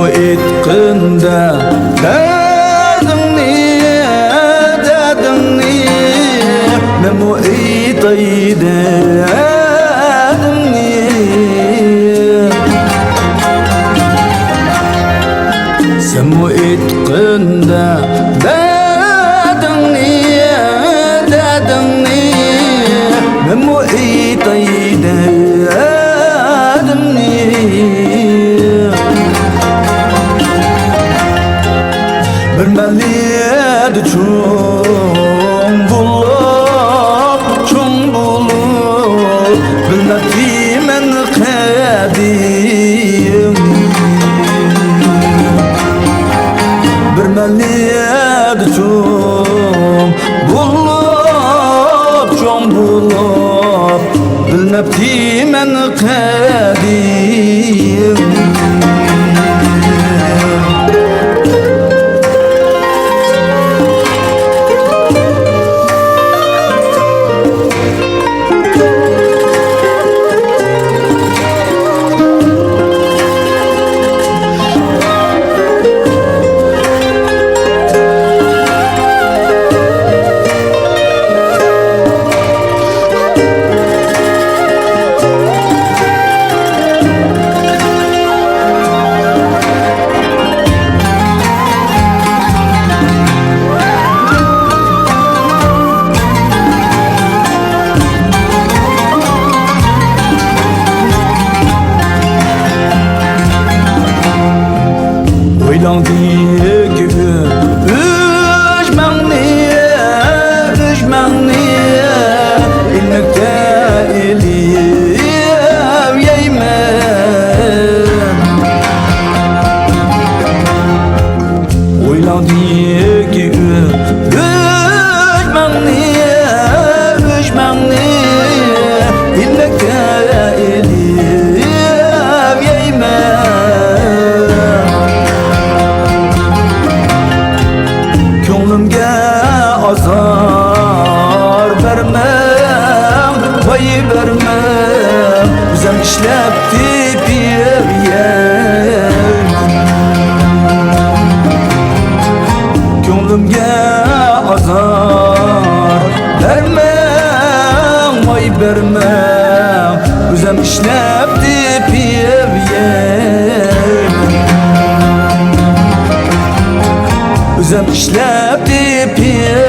mu etqinda derdingni men mu aytay derdingni sen mu etqinda derdingni men mu aytay derdingni bir maliyet çoğun bulup bilmedi men kadim bir maliyet çoğun bulup bilmedi men kadim Oylandık üzmeni ilmekte eliyem yeymen Oylandık üzmeni ilmekte eliyem yeymen Ko'nglimga azor bermem, voy bermem O'zim ishlab tepib Ko'nglimga azor bermem, voy bermem O'zim ishlab tepib O'zim ishlab tepib